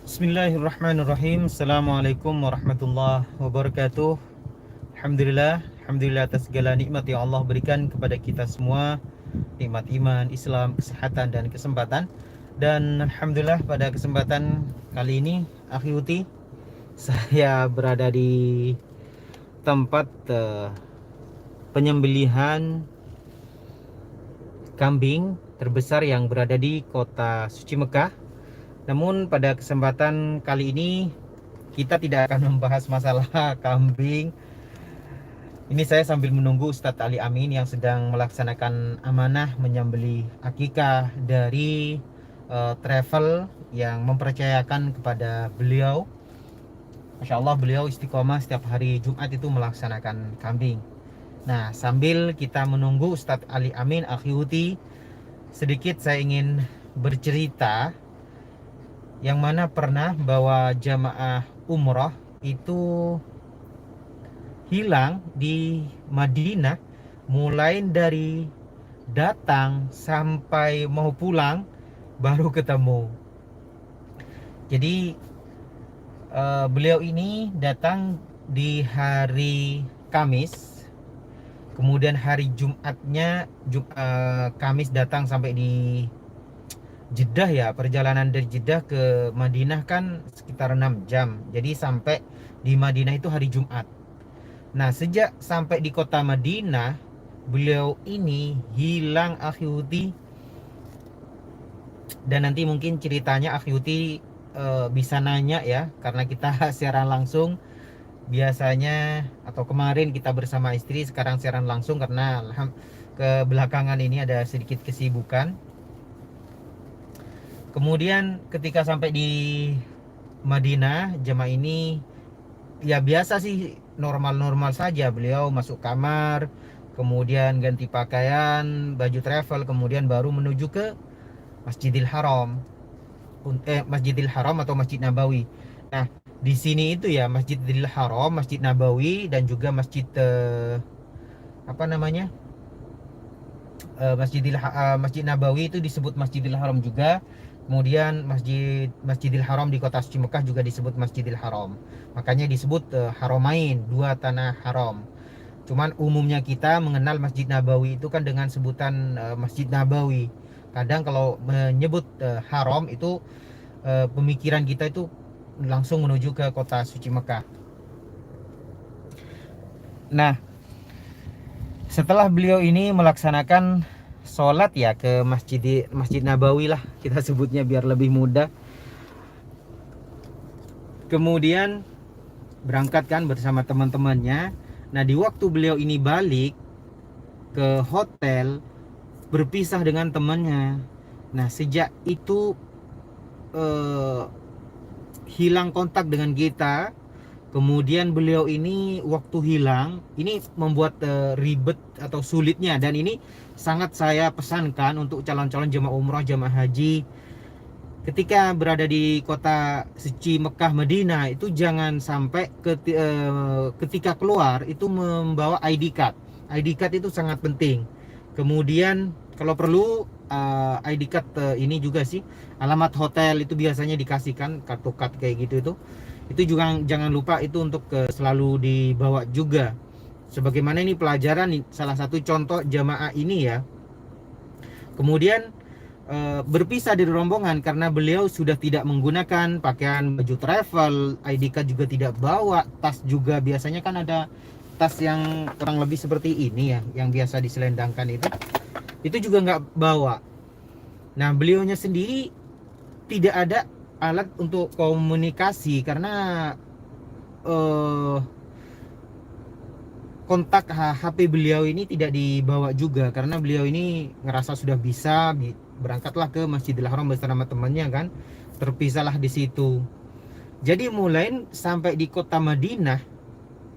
Bismillahirrahmanirrahim. Assalamualaikum warahmatullahi wabarakatuh. Alhamdulillah atas segala nikmat yang Allah berikan kepada kita semua, nikmat iman, Islam, kesehatan dan kesempatan. Dan alhamdulillah pada kesempatan kali ini, Akhi Uti, saya berada di tempat penyembelihan kambing terbesar yang berada di kota suci Mekah. Namun pada kesempatan kali ini kita tidak akan membahas masalah kambing. Ini saya sambil menunggu Ustadz Ali Amin yang sedang melaksanakan amanah menyembelih akikah dari travel yang mempercayakan kepada beliau. Masya Allah, beliau istiqomah setiap hari Jumat itu melaksanakan kambing. Nah, sambil kita menunggu Ustadz Ali Amin, Akhi Uti, sedikit saya ingin bercerita yang mana pernah bawa jamaah umroh itu hilang di Madinah, mulai dari datang sampai mau pulang baru ketemu. Jadi beliau ini datang di hari Kamis, kemudian hari Jumatnya Kamis datang sampai di Jeddah ya. Perjalanan dari Jeddah ke Madinah kan sekitar 6 jam. Jadi sampai di Madinah itu hari Jumat. Nah, sejak sampai di kota Madinah, beliau ini hilang, Akhi Uti. Dan nanti mungkin ceritanya Akhi Uti bisa nanya ya, karena kita siaran langsung. Biasanya atau kemarin kita bersama istri, sekarang siaran langsung karena kebelakangan ini ada sedikit kesibukan. Kemudian ketika sampai di Madinah, jemaah ini ya biasa sih, normal-normal saja. Beliau masuk kamar, kemudian ganti pakaian, baju travel, kemudian baru menuju ke Masjidil Haram. Masjidil Haram atau Masjid Nabawi. Nah, di sini itu ya Masjidil Haram, Masjid Nabawi, dan juga Masjid apa namanya? Masjid Nabawi itu disebut Masjidil Haram juga. Kemudian Masjidil Haram di kota suci Mekah juga disebut Masjidil Haram. Makanya disebut Haramain, dua tanah haram. Cuman umumnya kita mengenal Masjid Nabawi itu kan dengan sebutan Masjid Nabawi. Kadang kalau menyebut haram itu pemikiran kita itu langsung menuju ke kota suci Mekah. Nah, setelah beliau ini melaksanakan sholat ya ke Masjid Nabawi lah kita sebutnya biar lebih mudah. Kemudian berangkat kan bersama teman-temannya. Nah, di waktu beliau ini balik ke hotel, berpisah dengan temannya. Nah, sejak itu hilang kontak dengan kita. Kemudian beliau ini waktu hilang, ini membuat ribet atau sulitnya. Dan ini sangat saya pesankan untuk calon-calon jemaah umrah, jemaah haji. Ketika berada di kota suci Mekah Madinah itu jangan sampai ketika keluar itu membawa ID card. ID card itu sangat penting. Kemudian kalau perlu ID card ini juga sih, alamat hotel itu biasanya dikasihkan, kartu card kayak gitu itu juga jangan lupa itu untuk selalu dibawa juga. Sebagaimana ini pelajaran salah satu contoh jamaah ini ya. Kemudian berpisah dari rombongan karena beliau sudah tidak menggunakan pakaian baju travel, ID card juga tidak bawa, tas juga biasanya kan ada tas yang kurang lebih seperti ini ya, yang biasa diselendangkan itu juga nggak bawa. Nah, beliaunya sendiri tidak ada alat untuk komunikasi karena kontak HP beliau ini tidak dibawa juga karena beliau ini ngerasa sudah bisa, berangkatlah ke Masjidil Haram bersama temannya kan, terpisahlah di situ. Jadi mulai sampai di kota Madinah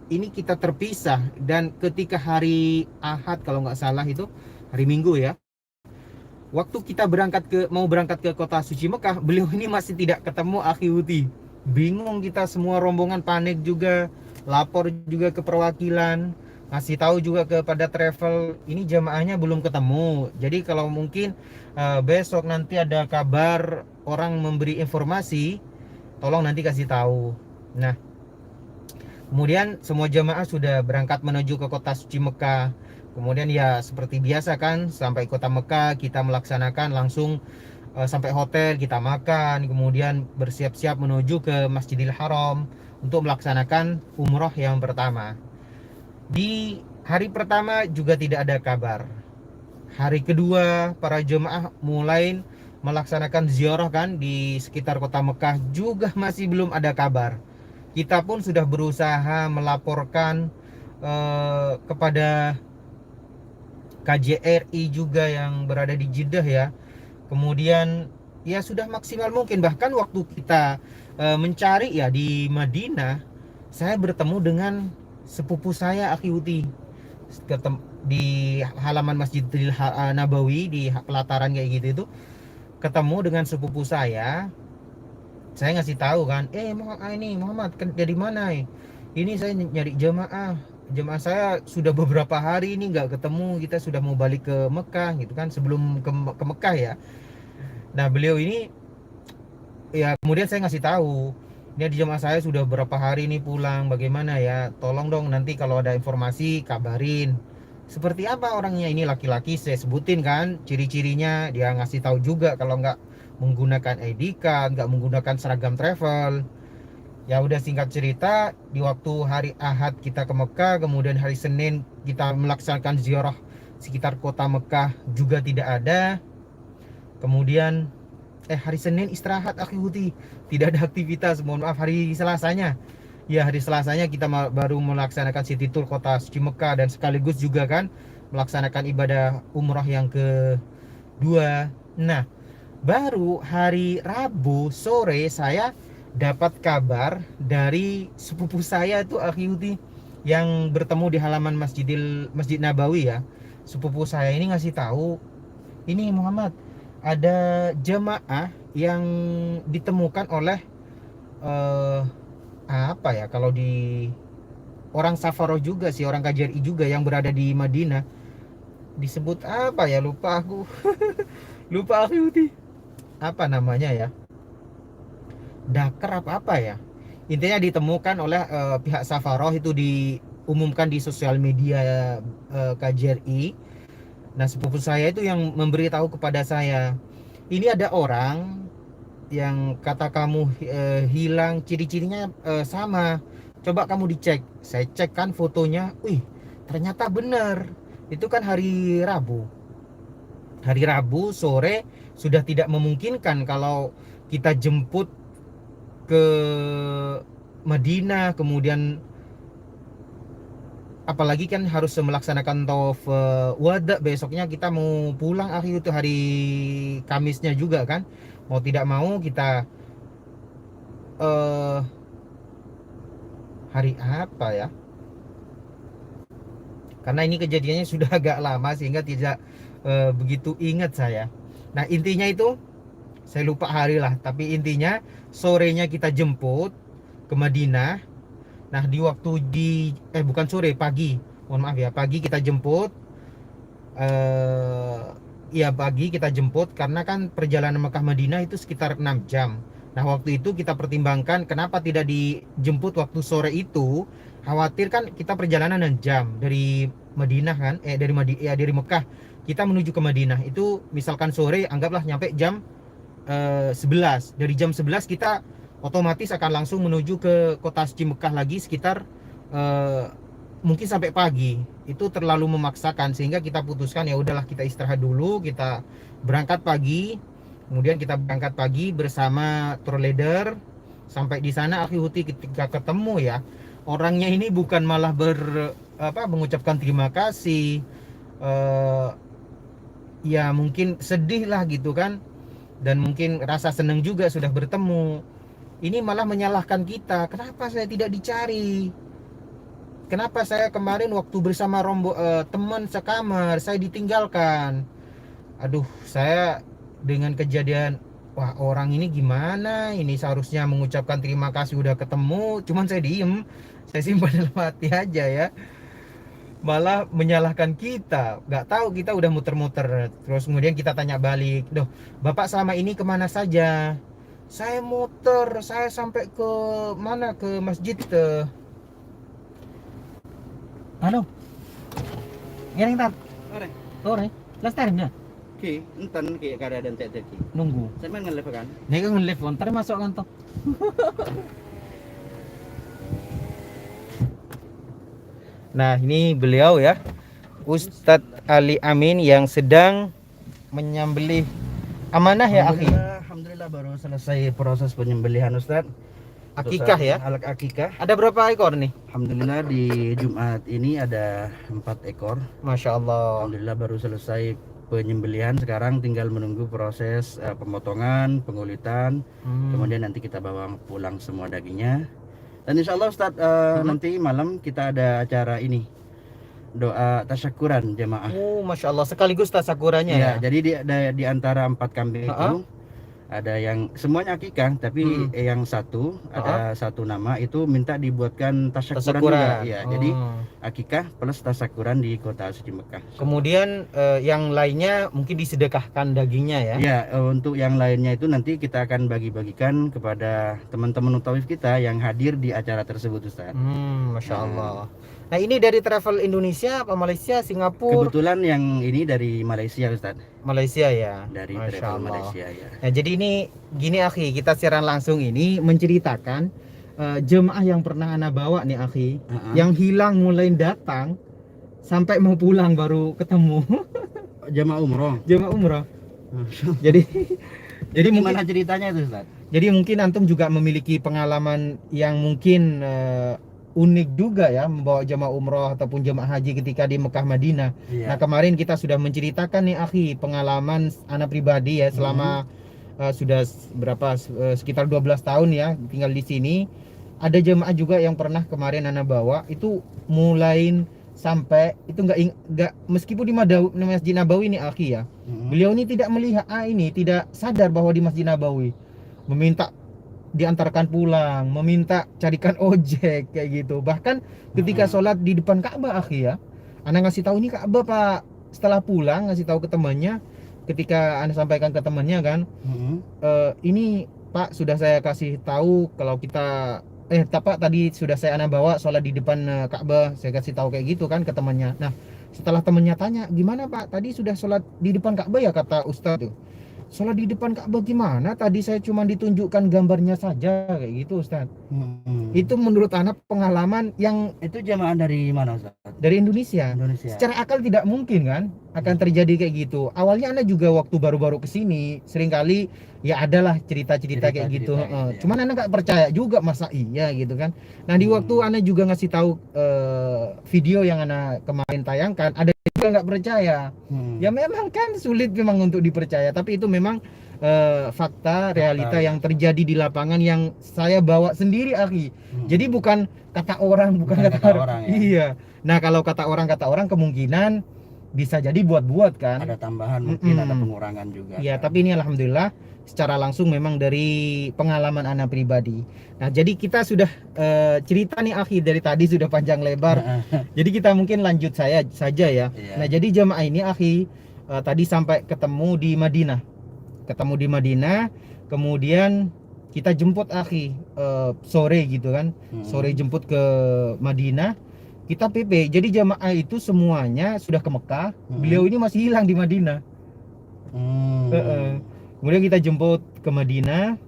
ini kita terpisah. Dan ketika hari Ahad kalau nggak salah itu hari Minggu ya, waktu kita mau berangkat ke kota suci Mekah, beliau ini masih tidak ketemu, Akhi Uti. Bingung kita semua rombongan, panik juga, lapor juga ke perwakilan, ngasih tahu juga kepada travel, ini jamaahnya belum ketemu. Jadi kalau mungkin besok nanti ada kabar, orang memberi informasi, tolong nanti kasih tahu. Nah, kemudian semua jemaah sudah berangkat menuju ke kota suci Mekah. Kemudian ya seperti biasa kan, sampai kota Mekah kita melaksanakan langsung sampai hotel, kita makan, kemudian bersiap-siap menuju ke Masjidil Haram untuk melaksanakan umroh yang pertama. Di hari pertama juga tidak ada kabar. Hari kedua para jemaah mulai melaksanakan ziarah kan di sekitar kota Mekah, juga masih belum ada kabar. Kita pun sudah berusaha melaporkan kepada KJRI juga yang berada di Jeddah ya. Kemudian ya sudah maksimal mungkin, bahkan waktu kita mencari ya di Madinah, saya bertemu dengan sepupu saya Akhi Uti di halaman Masjidil Nabawi, di pelataran kayak gitu itu, ketemu dengan sepupu saya ngasih tahu kan, ini Muhammad dari mana? Ini saya nyari jemaah saya sudah beberapa hari ini nggak ketemu, kita sudah mau balik ke Mekah gitu kan, sebelum ke Mekah ya. Nah beliau ini ya, kemudian saya ngasih tahu, ini di jemaah saya sudah beberapa hari ini pulang, bagaimana ya, tolong dong nanti kalau ada informasi kabarin. Seperti apa orangnya, ini laki-laki, saya sebutin kan ciri-cirinya, dia ngasih tahu juga kalau nggak menggunakan ID card, nggak menggunakan seragam travel. Ya udah, singkat cerita, di waktu hari Ahad kita ke Mekah, kemudian hari Senin kita melaksanakan ziarah sekitar kota Mekah juga tidak ada. Kemudian hari Senin istirahat Akhi Huti, tidak ada aktivitas, mohon maaf. Hari Selasanya, ya hari Selasanya kita baru melaksanakan city tour kota suci Mekah, dan sekaligus juga kan melaksanakan ibadah umrah yang kedua. Nah, baru hari Rabu sore saya dapat kabar dari sepupu saya itu Akhi Huti, yang bertemu di halaman Masjid Nabawi ya. Sepupu saya ini ngasih tahu, ini Muhammad, ada jemaah yang ditemukan oleh apa ya, kalau di orang Safaroh juga sih, orang KJRI juga yang berada di Madinah, disebut apa ya, lupa aku. Lupa aku Yuti, apa namanya ya, Dakar apa ya, intinya ditemukan oleh pihak Safaroh, itu diumumkan di sosial media KJRI. Nah sepupu saya itu yang memberitahu kepada saya, ini ada orang yang kata kamu hilang, ciri-cirinya sama, coba kamu dicek. Saya cek kan fotonya, wih ternyata benar, itu kan hari Rabu sore, sudah tidak memungkinkan kalau kita jemput ke Madinah, kemudian apalagi kan harus melaksanakan tawaf wada, besoknya kita mau pulang akhir itu hari Kamisnya juga kan, mau tidak mau kita hari apa ya, karena ini kejadiannya sudah agak lama sehingga tidak begitu ingat saya. Nah intinya itu saya lupa hari lah, tapi intinya sorenya kita jemput ke Madinah. Nah di waktu bukan sore, pagi, mohon maaf ya, pagi kita jemput, ya pagi kita jemput, karena kan perjalanan Mekah Madinah itu sekitar 6 jam. Nah waktu itu kita pertimbangkan kenapa tidak dijemput waktu sore itu, khawatir kan kita perjalanan 6 jam dari Madinah kan, dari Mekah kita menuju ke Madinah itu, misalkan sore, anggaplah nyampe jam 11. Dari jam 11 kita otomatis akan langsung menuju ke kota suci Mekah lagi sekitar mungkin sampai pagi. Itu terlalu memaksakan, sehingga kita putuskan ya udahlah, kita istirahat dulu, kita berangkat pagi. Kemudian kita berangkat pagi bersama tour leader. Sampai di sana Akhi Huti, ketika ketemu ya, orangnya ini bukan malah mengucapkan terima kasih, ya mungkin sedih lah gitu kan, dan mungkin rasa senang juga sudah bertemu. Ini malah menyalahkan kita, kenapa saya tidak dicari, kenapa saya kemarin waktu bersama teman sekamar saya ditinggalkan. Aduh, saya dengan kejadian, wah orang ini gimana, ini seharusnya mengucapkan terima kasih udah ketemu, cuman saya diem, saya simpan dalam hati aja ya, malah menyalahkan kita. Nggak tahu, kita udah muter-muter. Terus kemudian kita tanya balik, "Duh, Bapak selama ini kemana saja? Saya muter, saya sampai ke mana, ke masjid halo ngiring tat Ore. ore lestarinya Ki, enten ki kada dan tete ki. nunggu Saya main ngelef kan. nih kan nge-live ntar masuk kantor. Nah ini beliau ya, Ustadz Ali Amin yang sedang menyembelih amanah ya akhi. Alhamdulillah baru selesai proses penyembelihan Ustaz. Akikah ya. Alat akikah. Ada berapa ekor nih? Alhamdulillah di Jumat ini ada 4 ekor. Masya Allah. Alhamdulillah baru selesai penyembelihan, sekarang tinggal menunggu proses pemotongan, pengulitan, kemudian nanti kita bawa pulang semua dagingnya. Dan insya Allah Ustaz nanti malam kita ada acara ini, doa tasyakuran jemaah. Masya Allah, sekaligus tasyakurannya ya. Jadi di antara 4 kambing itu ada yang semuanya akikah, tapi yang satu ada satu nama itu minta dibuatkan tasyakuran juga. Ya, jadi akikah plus tasyakuran di kota suci Mekah. Kemudian yang lainnya mungkin disedekahkan dagingnya ya. Ya, untuk yang lainnya itu nanti kita akan bagi-bagikan kepada teman-teman mutawif kita yang hadir di acara tersebut Ustaz. Masya Allah. Nah ini dari travel Indonesia apa Malaysia, Singapura? Kebetulan yang ini dari Malaysia Ustaz. Malaysia ya. Dari Masya travel Allah. Malaysia ya. Nah jadi ini gini akhi, kita siaran langsung ini menceritakan jemaah yang pernah ana bawa nih akhi, yang hilang mulai datang sampai mau pulang baru ketemu. Jemaah umroh. Jemaah umroh. jadi Gimana mungkin ceritanya itu Ustaz? Jadi mungkin antum juga memiliki pengalaman yang mungkin unik juga ya, membawa jemaah umroh ataupun jemaah haji ketika di Mekah Madinah. Nah kemarin kita sudah menceritakan nih akhi pengalaman anak pribadi ya selama sudah sekitar 12 tahun ya tinggal di sini. Ada jemaah juga yang pernah kemarin anak bawa itu mulai sampai itu enggak meskipun di Masjid Nabawi ini akhi ya. Beliau ini tidak melihat ini tidak sadar bahwa di Masjid Nabawi, meminta diantarkan pulang, meminta carikan ojek kayak gitu. Bahkan ketika sholat di depan Ka'bah akhi ya, ana ngasih tahu ini Ka'bah Pak, setelah pulang ngasih tahu ke temannya, ketika ana sampaikan ke temannya kan, ini Pak sudah saya kasih tahu kalau kita Pak tadi sudah saya ana bawa sholat di depan Ka'bah, saya kasih tahu kayak gitu kan ke temannya. Nah setelah temannya tanya, gimana Pak tadi sudah sholat di depan Ka'bah ya, kata Ustadz tuh, sholat di depan Ka'bah gimana? Tadi saya cuma ditunjukkan gambarnya saja kayak gitu Ustaz. Itu menurut anak pengalaman yang itu jamaah dari mana Ustaz? Dari Indonesia. Secara akal tidak mungkin kan akan terjadi kayak gitu. Awalnya anak juga waktu baru-baru kesini seringkali ya adalah cerita-cerita kayak gitu. Ya. Cuman anak gak percaya juga, masa iya gitu kan. Nah di waktu anak juga ngasih tahu video yang anak kemarin tayangkan, ada juga nggak percaya. Ya memang kan sulit memang untuk dipercaya, tapi itu memang fakta realita yang terjadi di lapangan yang saya bawa sendiri akhi. Jadi bukan kata orang, bukan kata orang ya? Iya. Nah kalau kata orang kemungkinan bisa jadi buat-buat kan. Ada tambahan mungkin ada pengurangan juga. Iya kan? Tapi ini alhamdulillah secara langsung memang dari pengalaman anak pribadi. Nah jadi kita sudah cerita nih akhi dari tadi sudah panjang lebar. Jadi kita mungkin lanjut saja ya. Nah jadi jemaah ini akhi tadi sampai ketemu di Madinah, kemudian kita jemput akhi sore gitu kan, sore jemput ke Madinah, kita PP. Jadi jemaah itu semuanya sudah ke Mekah, beliau ini masih hilang di Madinah. Kemudian kita jemput ke Madinah.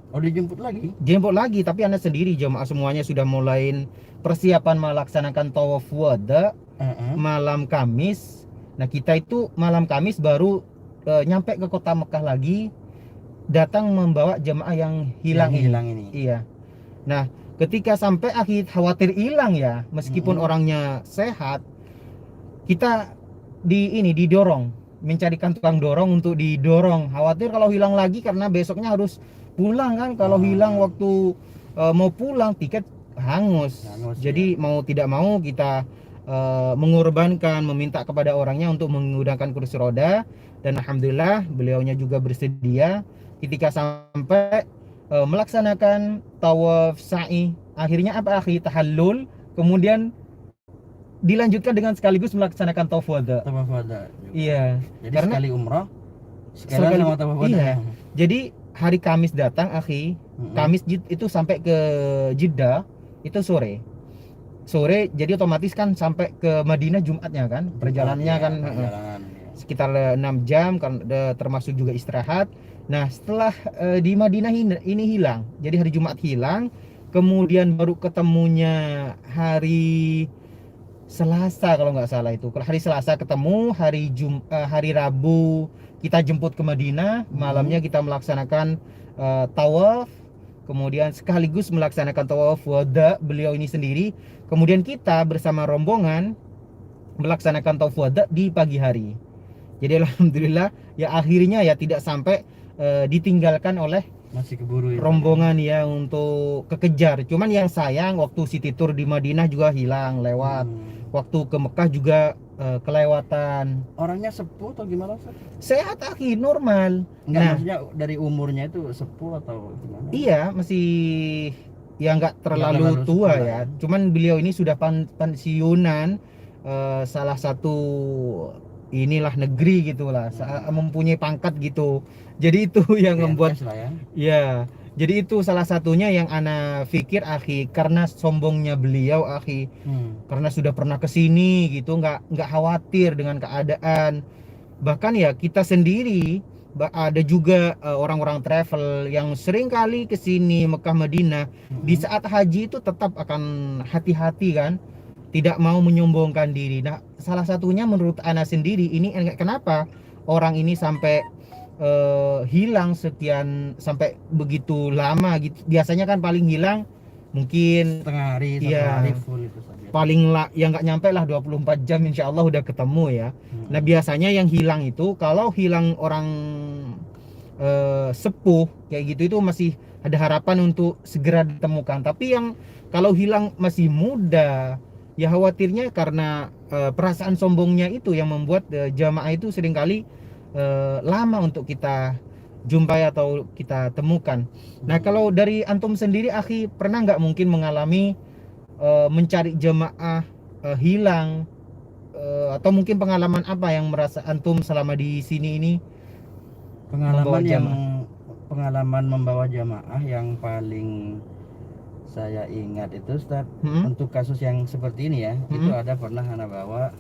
Oh dijemput lagi? Jemput lagi, tapi anak sendiri, jemaah semuanya sudah mulai persiapan melaksanakan tawaf wada malam Kamis. Nah kita itu malam Kamis baru nyampe ke kota Mekah lagi, datang membawa jemaah yang hilang ini. Iya. Nah ketika sampai akhir khawatir hilang ya, meskipun orangnya sehat, kita didorong, mencarikan tukang dorong untuk didorong, khawatir kalau hilang lagi karena besoknya harus pulang kan. Kalau hilang waktu mau pulang tiket hangus. Jadi mau tidak mau kita mengorbankan, meminta kepada orangnya untuk menggunakan kursi roda, dan alhamdulillah beliaunya juga bersedia. Ketika sampai melaksanakan tawaf sa'i, akhirnya apa akhi, tahallul, kemudian dilanjutkan dengan sekaligus melaksanakan tawaf wada. Tawaf wada. Iya. Jadi karena sekali umrah sekali sama tawaf wada. Iya. Jadi hari Kamis datang, akhi. Kamis itu sampai ke Jeddah itu sore. Sore, jadi otomatis kan sampai ke Madinah Jumatnya kan. Perjalanannya ya, kan perjalanan, ya. sekitar 6 jam kan, termasuk juga istirahat. Nah, setelah di Madinah ini hilang. Jadi hari Jumat hilang, kemudian baru ketemunya hari Selasa kalau nggak salah itu. Kalau hari Selasa ketemu, hari Rabu kita jemput ke Madinah, malamnya kita melaksanakan tawaf, kemudian sekaligus melaksanakan tawaf wada beliau ini sendiri. Kemudian kita bersama rombongan melaksanakan tawaf wada di pagi hari. Jadi alhamdulillah ya akhirnya ya tidak sampai ditinggalkan oleh Masih keburu itu, rombongan ya untuk kekejar. Cuman yang sayang waktu city tour di Madinah juga hilang lewat. Waktu ke Mekah juga kelewatan. Orangnya sepuh atau gimana, Ustaz? Sehat akhi, normal. Enggak, Nah, maksudnya dari umurnya itu sepuh atau gimana? iya masih ya nggak terlalu terlalu tua sepuh ya. lah. Cuman beliau ini sudah pensiunan salah satu inilah negeri gitulah, mempunyai pangkat gitu. Jadi itu yang membuat PNS lah ya. ya. Jadi itu salah satunya yang ana pikir akhi, karena sombongnya beliau akhi. Karena sudah pernah kesini gitu, nggak khawatir dengan keadaan. Bahkan ya kita sendiri ada juga orang-orang travel yang sering kali kesini Mekah Madinah, di saat haji itu tetap akan hati-hati kan, tidak mau menyombongkan diri. Nah, salah satunya menurut ana sendiri ini kenapa orang ini sampai hilang sekian sampai begitu lama gitu. Biasanya kan paling hilang mungkin Setengah hari, satu iya, hari full itu saja. paling yang nggak nyampe lah 24 jam insya Allah udah ketemu ya. Nah, biasanya yang hilang itu kalau hilang orang sepuh kayak gitu itu masih ada harapan untuk segera ditemukan. Tapi yang kalau hilang masih muda ya khawatirnya karena perasaan sombongnya itu yang membuat jamaah itu seringkali lama untuk kita jumpai atau kita temukan. Nah, kalau dari antum sendiri akhi, pernah nggak mungkin mengalami mencari jamaah hilang, atau mungkin pengalaman apa yang merasa antum selama di sini ini Pengalaman membawa jamaah yang paling saya ingat itu, Ustaz, untuk kasus yang seperti ini ya, itu ada pernah anak bawa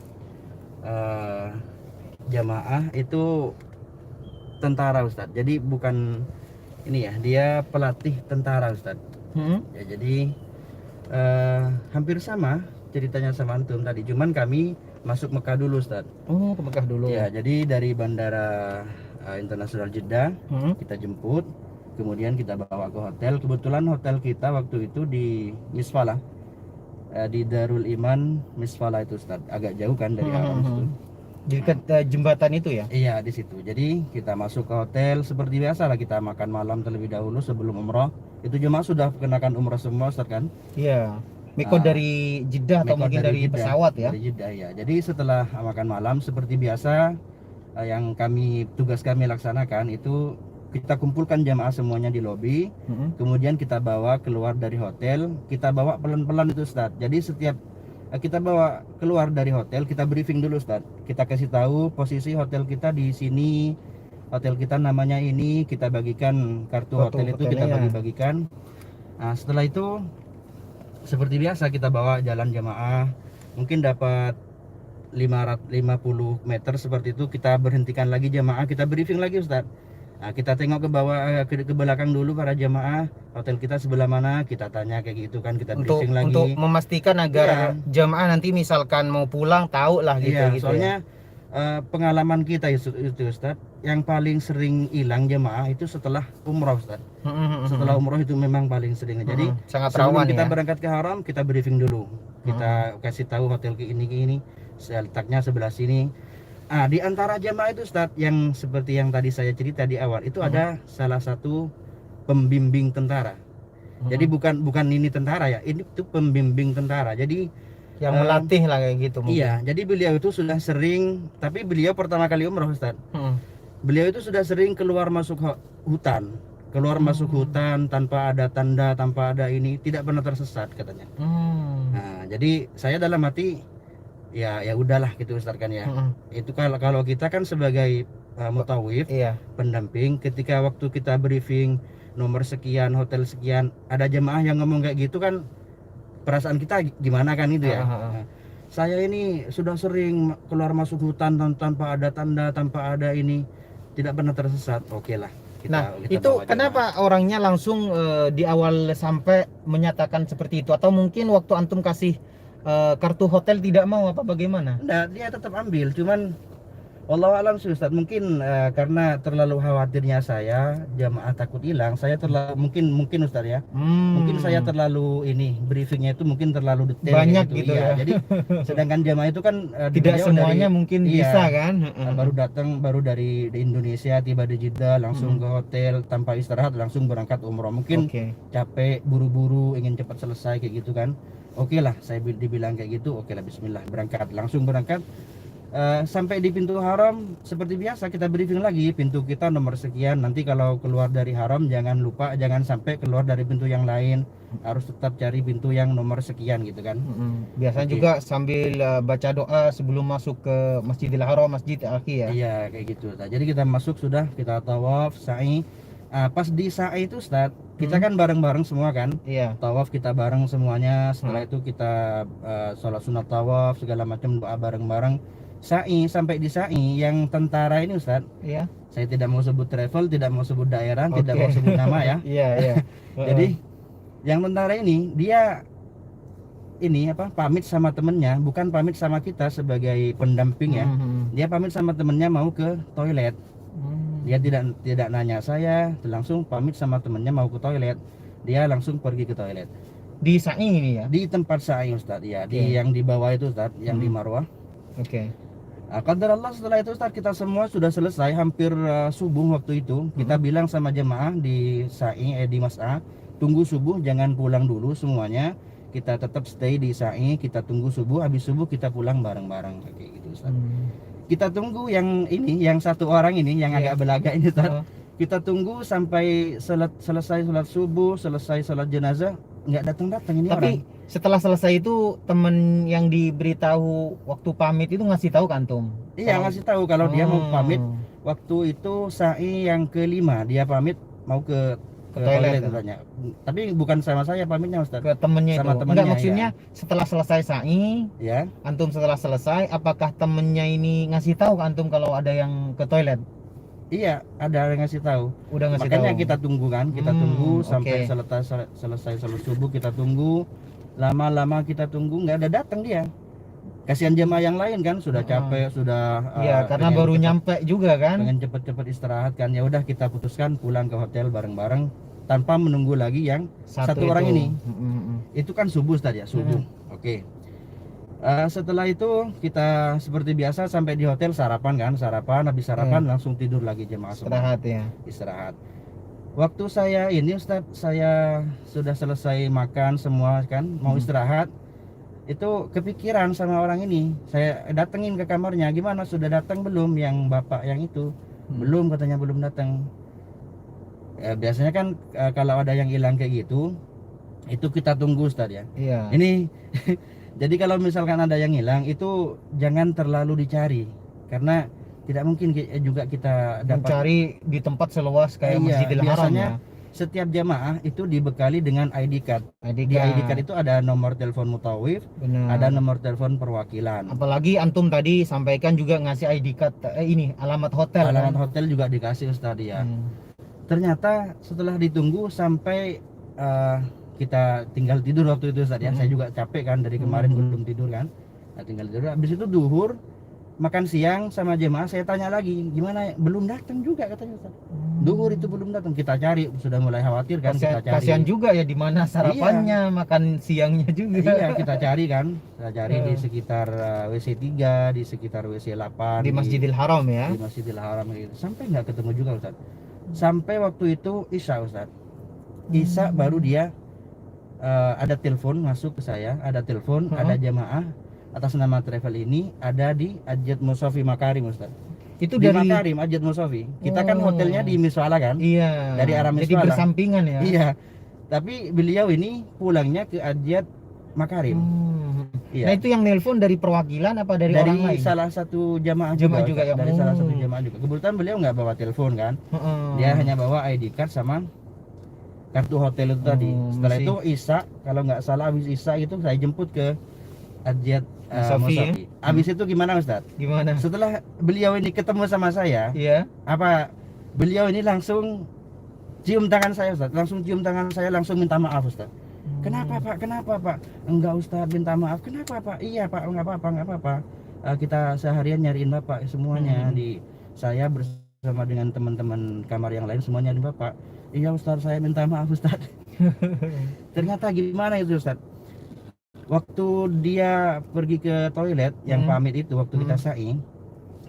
jamaah itu tentara, Ustaz. Jadi bukan ini ya, dia pelatih tentara, Ustaz. Ya, jadi hampir sama ceritanya sama antum tadi, cuman kami masuk Mekah dulu, Ustaz. Oh, ke Mekah dulu. Ya, jadi dari bandara internasional Jeddah kita jemput, kemudian kita bawa ke hotel. Kebetulan hotel kita waktu itu di Misfalah, di Darul Iman Misfalah itu, Ustaz. Agak jauh kan dari Haram itu. Di dekat jembatan itu ya? Iya, di situ. Jadi kita masuk ke hotel seperti biasa lah, kita makan malam terlebih dahulu sebelum umroh. Itu jemaah sudah kenakan umroh semua, Ustaz kan? Iya. Mikot dari Jeddah atau mungkin dari Jeddah, pesawat ya? Dari Jeddah ya. Jadi setelah makan malam seperti biasa, yang tugas kami laksanakan itu kita kumpulkan jamaah semuanya di lobi, kemudian kita bawa keluar dari hotel, kita bawa pelan-pelan itu, Ustaz. Jadi setiap kita bawa keluar dari hotel, kita briefing dulu, Ustaz. Kita kasih tahu posisi hotel kita di sini, hotel kita namanya ini, kita bagikan kartu hotel itu, kita bagi-bagikan. Nah, setelah itu seperti biasa kita bawa jalan jamaah, mungkin dapat 550 meter seperti itu, kita berhentikan lagi jamaah, kita briefing lagi, Ustaz. Nah, kita tengok ke bawah, ke belakang dulu para jamaah, hotel kita sebelah mana, kita tanya kayak gitu kan, kita briefing lagi untuk memastikan agar jamaah nanti misalkan mau pulang tahu lah gitu. Iya, gitu soalnya pengalaman kita itu, Ustaz, yang paling sering hilang jamaah itu setelah umroh, Ustaz. Setelah umroh itu memang paling sering. Jadi sangat sebelum rawan kita ya. berangkat ke Haram, kita briefing dulu, kita kasih tahu hotel ini letaknya sebelah sini. Di antara jamaah itu, Ustaz, yang seperti yang tadi saya cerita di awal itu ada salah satu pembimbing tentara. Jadi bukan ini tentara ya, ini tuh pembimbing tentara. Jadi yang melatih lah kayak gitu mungkin. Iya, jadi beliau itu sudah sering, tapi beliau pertama kali umroh, Ustaz. Beliau itu sudah sering keluar masuk hutan, masuk hutan tanpa ada tanda, tanpa ada ini, tidak pernah tersesat katanya. Nah, jadi saya dalam hati ya udahlah gitu, Ustaz kan ya. Itu kalau kita kan sebagai mutawif, Iya. pendamping. Ketika waktu kita briefing nomor sekian, hotel sekian, ada jemaah yang ngomong kayak gitu kan, perasaan kita gimana kan itu ya. Nah, saya ini sudah sering keluar masuk hutan tanpa ada tanda, tanpa ada ini, tidak pernah tersesat. Oke lah, Nah, kita itu bawa jemaah. kenapa orangnya langsung di awal sampai menyatakan seperti itu? Atau mungkin waktu antum kasih kartu hotel tidak mau apa bagaimana? Nah, dia tetap ambil, cuman wallahu alam sih Ustaz, mungkin karena terlalu khawatirnya saya jamaah takut hilang, saya terlalu mungkin Ustaz ya. Mungkin saya terlalu ini briefingnya itu mungkin terlalu detail banyak gitu. gitu Iya, ya. jadi sedangkan jamaah itu kan Tidak beliau semuanya dari, mungkin iya, bisa kan? baru dari Indonesia, tiba di Jeddah langsung ke hotel tanpa istirahat langsung berangkat umroh. Mungkin Oke. capek, buru-buru, ingin cepat selesai kayak gitu kan. Oke lah, saya dibilang kayak gitu, oke lah bismillah, langsung berangkat. Sampai di pintu haram seperti biasa kita briefing lagi, pintu kita nomor sekian, nanti kalau keluar dari haram jangan lupa, jangan sampai keluar dari pintu yang lain, harus tetap cari pintu yang nomor sekian gitu kan. Biasanya juga sambil baca doa sebelum masuk ke Masjidil Haram, Masjid Al-Aqi ya. Iya kayak gitu. Nah, jadi kita masuk sudah, kita tawaf, sa'i. Pas di sa'i itu Ustaz, kita kan bareng-bareng semua kan. Iya. Tawaf kita bareng semuanya. Setelah itu kita sholat sunat tawaf, segala macam doa bareng-bareng. Sa'i, sampai di sa'i yang tentara ini Ustaz. Iya. Saya tidak mau sebut travel, tidak mau sebut daerah, tidak mau sebut nama ya. Iya, iya. Jadi yang tentara ini dia ini apa, pamit sama temennya, bukan pamit sama kita sebagai pendamping ya. Dia pamit sama temennya mau ke toilet. Dia tidak nanya saya, langsung pamit sama temennya mau ke toilet. Dia langsung pergi ke toilet. Di sa'i ini ya. Di tempat sa'i Ustaz ya, di yang di bawah itu Ustaz, yang di Marwah. Oke. Qadar Allah, setelah itu Ustaz kita semua sudah selesai hampir subuh waktu itu. Kita bilang sama jemaah di sa'i di Mas'ah, tunggu subuh, jangan pulang dulu semuanya. Kita tetap stay di sa'i, kita tunggu subuh, habis subuh kita pulang bareng-bareng kayak gitu Ustaz. Kita tunggu yang ini, yang satu orang ini yang agak belaga ini Ustaz. Kita tunggu sampai selesai sholat subuh, selesai sholat jenazah, nggak datang-datang ini Tapi orang. setelah selesai itu temen yang diberitahu waktu pamit itu ngasih tahu kan antum? Iya, ngasih tahu kalau dia mau pamit. Waktu itu sa'i yang kelima, dia pamit mau ke toilet katanya. Tapi bukan sama saya pamitnya Ustaz. Ke temennya sama itu. temennya. Enggak, maksudnya setelah selesai sa'i, ya. antum setelah selesai, apakah temennya ini ngasih tahu ke antum kalau ada yang ke toilet? Iya, ada yang ngasih tahu. Udah ngasih Makanya tahu. kita tunggu kan, kita tunggu sampai Oke. selesai sholat subuh, kita tunggu. Lama-lama kita tunggu, nggak ada datang dia. Kasihan jemaah yang lain kan, sudah capek, sudah Iya, karena baru nyampe juga kan. pengen cepet-cepet istirahat kan. Ya udah kita putuskan pulang ke hotel bareng-bareng tanpa menunggu lagi yang satu orang ini. Itu kan subuh tadi ya, subuh. Oke. Setelah itu kita seperti biasa sampai di hotel, sarapan kan, habis sarapan langsung tidur lagi jemaah semua. Istirahat ya. Istirahat. Waktu saya ini Ustaz, saya sudah selesai makan semua kan, mau istirahat. Itu kepikiran sama orang ini. Saya datengin ke kamarnya, gimana sudah datang belum yang bapak yang itu? Belum, katanya belum datang. Biasanya kan kalau ada yang hilang kayak gitu, itu kita tunggu Ustaz ya. Iya. Ini jadi kalau misalkan ada yang hilang itu jangan terlalu dicari, karena tidak mungkin juga kita dapat mencari di tempat seluas kayak Masjidil Haram biasanya ya. Setiap jamaah itu dibekali dengan ID card. Di ID card itu ada nomor telepon mutawif, ada nomor telepon perwakilan. Apalagi antum tadi sampaikan juga ngasih ID card, ini alamat hotel. Alamat hotel juga dikasih Ustaz ya. Ternyata setelah ditunggu sampai kita tinggal tidur waktu itu Ustaz ya. Saya juga capek kan dari kemarin belum tidur kan. Nah, tinggal tidur. Habis itu duhur, makan siang sama jemaah, saya tanya lagi, gimana? Belum datang juga katanya Ustaz. Duhur itu belum datang. Kita cari, sudah mulai khawatir kan, kita cari. Kasihan juga ya, di mana sarapannya, makan siangnya juga. Iya, kita cari kan. Kita cari di sekitar WC 3, di sekitar WC 8 di Masjidil Haram ya. Di Masjidil Haram gitu. Sampai nggak ketemu juga Ustaz. Sampai waktu itu Isya Ustaz. Isya baru dia ada telepon masuk ke saya, ada telepon, ada jamaah atas nama travel ini ada di Ajat Musofi Makarim Ustaz. Itu di dari Makarim, Ajat Musofi. Kita kan hotelnya di Miswala kan? Iya. Dari arah Miswala. Jadi bersampingan ya. Iya. Tapi beliau ini pulangnya ke Ajat Makarim. Iya. Nah itu yang nelpon dari perwakilan apa dari orang lain? Salah satu jamaah Jemaah juga, juga ya. dari salah satu jamaah juga. Kebetulan beliau nggak bawa telepon kan, dia hanya bawa ID card sama kartu hotel itu tadi. Setelah itu Isya, kalau nggak salah habis Isya itu saya jemput ke Ajiat Musafi, ya? Musafi. Habis itu gimana Ustaz? Gimana? Setelah beliau ini ketemu sama saya, Iya. Beliau ini langsung cium tangan saya Ustaz, langsung cium tangan saya, langsung minta maaf Ustaz. Kenapa Pak? Kenapa Pak? Enggak Ustaz, minta maaf. Kenapa Pak? Iya Pak, enggak apa-apa, enggak apa-apa. Kita seharian nyariin Bapak semuanya di saya bersama dengan teman-teman kamar yang lain semuanya nyariin Bapak. Iya Ustaz, saya minta maaf Ustaz. Ternyata gimana itu Ustaz? Waktu dia pergi ke toilet yang pamit itu waktu kita saing,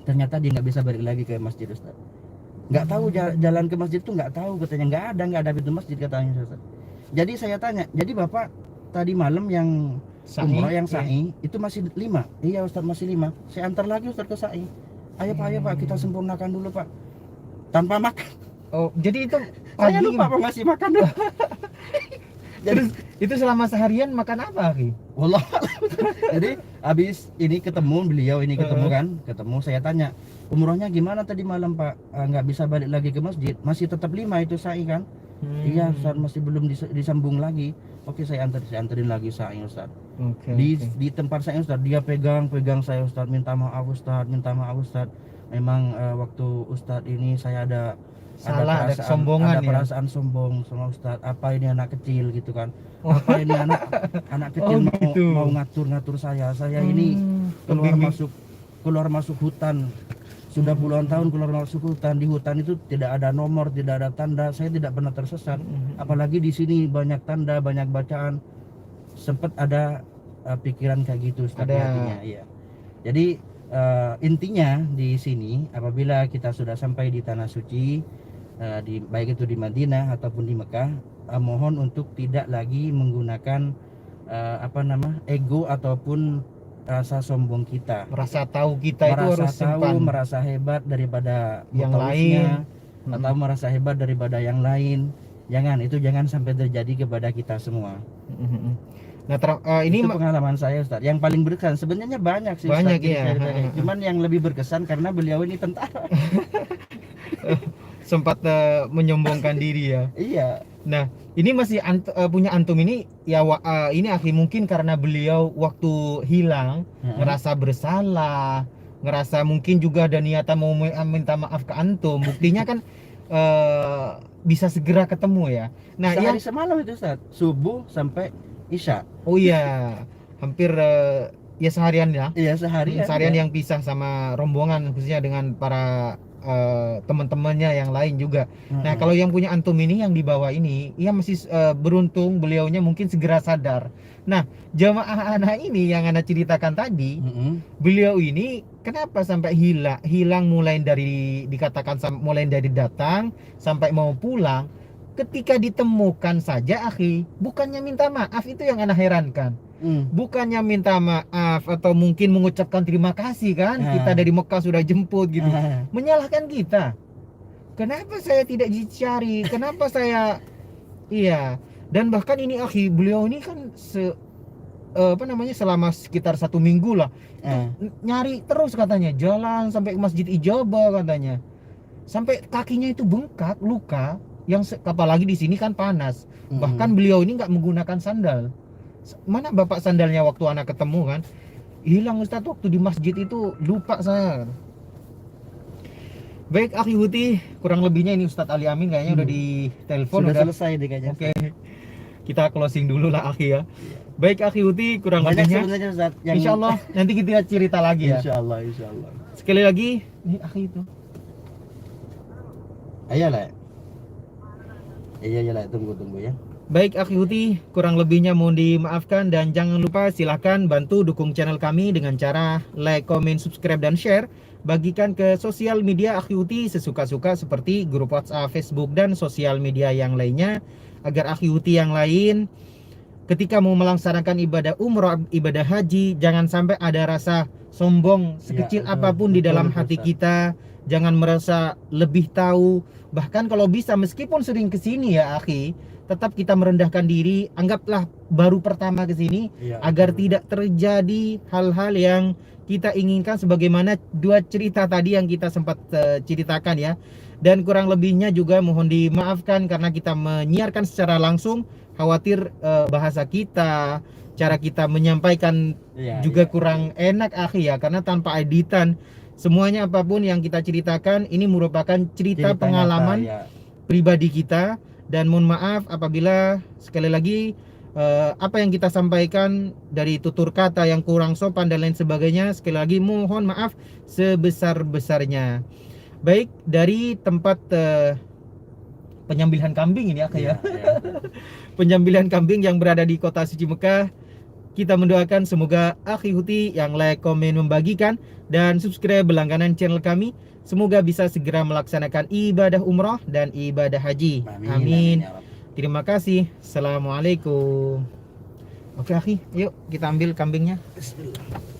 ternyata dia nggak bisa balik lagi ke masjid Ustaz. Nggak tahu jalan ke masjid tuh nggak tahu, katanya nggak ada pintu masjid katanya Ustaz. Jadi saya tanya, jadi Bapak tadi malam yang umroh yang sa'i itu masih 5? Iya Ustaz, masih 5. Saya antar lagi Ustaz ke sa'i. Ayo Pak, kita sempurnakan dulu Pak. Tanpa makan. Oh, jadi itu Saya lupa Pak ngasih makan dulu. Jadi itu selama seharian makan apa, Ki? Wallah. Jadi habis ini ketemu beliau ini ketemu saya tanya, umrohnya gimana tadi malam Pak? Nggak bisa balik lagi ke masjid, masih tetap 5 itu sa'i kan? Iya Ustaz, masih belum disambung lagi. Oke, saya anterin lagi sa'i Ustaz. Di tempat saya Ustaz, dia pegang saya Ustaz, minta maaf Ustaz. Memang waktu Ustaz ini saya ada perasaan sombong sama Ustaz. Apa ini anak kecil gitu kan? Apa ini anak kecil mau ngatur saya ini keluar masuk hutan. Sudah puluhan tahun keluar masuk hutan. Di hutan itu tidak ada nomor, tidak ada tanda. Saya tidak pernah tersesat. Apalagi di sini banyak tanda, banyak bacaan. Sempat ada pikiran kayak gitu Ustaz di hatinya. Iya. Jadi intinya di sini apabila kita sudah sampai di tanah suci, baik itu di Madinah ataupun di Mekah, mohon untuk tidak lagi menggunakan ego ataupun rasa sombong kita, merasa tahu kita itu harus simpan, merasa hebat daripada yang lain, atau merasa hebat daripada yang lain. Jangan sampai terjadi kepada kita semua. Nah, ini itu pengalaman saya Ustaz. Yang paling berkesan sebenarnya banyak sih banyak Ustaz, ya. Cuman yang lebih berkesan karena beliau ini tentara. Sempat menyombongkan diri ya. Iya. Nah, ini masih punya antum ini ya ini akhi mungkin karena beliau waktu hilang ngerasa bersalah, ngerasa mungkin juga ada niatan mau minta maaf ke antum. Buktinya kan bisa segera ketemu ya. Nah, sehari semalam itu Ustaz, subuh sampai Isya. Oh iya, hampir ya seharian ya. Iya, seharian yang pisah sama rombongan khususnya dengan para teman-temannya yang lain juga. Nah, kalau yang punya antum ini yang di bawah ini, ia masih beruntung beliaunya mungkin segera sadar. Nah, jamaah anak ini yang Anda ceritakan tadi, beliau ini kenapa sampai hilang mulai dari dikatakan mulai dari datang sampai mau pulang. Ketika ditemukan saja akhi, bukannya minta maaf, itu yang Anda herankan. Bukannya minta maaf atau mungkin mengucapkan terima kasih kan, kita dari Mekah sudah jemput gitu, menyalahkan kita. Kenapa saya tidak dicari? Kenapa saya dan bahkan ini akhi, beliau ini kan selama sekitar 1 minggu lah nyari terus katanya, jalan sampai ke Masjid Ijabah katanya, sampai kakinya itu bengkak, luka. Yang apalagi di sini kan panas. Bahkan beliau ini nggak menggunakan sandal. Mana bapak sandalnya waktu anak ketemu kan? Hilang Ustaz waktu di masjid itu, lupa saya. Baik akhi Huti, kurang lebihnya ini Ustadz Ali Amin kayaknya udah di telepon, udah selesai deh kayaknya. Oke. Kita closing dulu lah akhi ya. Baik akhi Huti, kurang lebihnya Insya Allah nanti kita cerita lagi ya. Insya Allah. Sekali lagi ini akhi itu. Ayolah. Iya, tunggu ya. Baik akhi Huti, kurang lebihnya mohon dimaafkan, dan jangan lupa silahkan bantu dukung channel kami dengan cara like, comment, subscribe, dan share. Bagikan ke sosial media akhi Huti sesuka-suka seperti grup WhatsApp, Facebook, dan sosial media yang lainnya, agar akhi Huti yang lain ketika mau melaksanakan ibadah umroh, ibadah haji, jangan sampai ada rasa sombong sekecil apapun di dalam hati kita. Jangan merasa lebih tahu. Bahkan kalau bisa, meskipun sering kesini ya akhi, tetap kita merendahkan diri. Anggaplah baru pertama ke sini, Iya, agar betul. tidak terjadi hal-hal yang kita inginkan, sebagaimana dua cerita tadi yang kita sempat ceritakan ya. Dan kurang lebihnya juga mohon dimaafkan karena kita menyiarkan secara langsung, khawatir bahasa kita, cara kita menyampaikan Iya, juga iya. kurang enak akhi ya, karena tanpa editan. Semuanya apapun yang kita ceritakan ini merupakan cerita Cerita pengalaman nyata, ya. pribadi kita, dan mohon maaf apabila sekali lagi apa yang kita sampaikan dari tutur kata yang kurang sopan dan lain sebagainya, sekali lagi mohon maaf sebesar-besarnya. Baik, dari tempat penyembelihan kambing ini ya Iya, kayak iya. penyembelihan kambing yang berada di kota suci Mekah, kita mendoakan semoga Akhi Huti yang like, komen, membagikan, dan subscribe berlangganan channel kami, semoga bisa segera melaksanakan ibadah umrah dan ibadah haji. Amin, Amin. ya Rabb. Terima kasih. Assalamualaikum. Oke Akhi, yuk kita ambil kambingnya. Bismillah.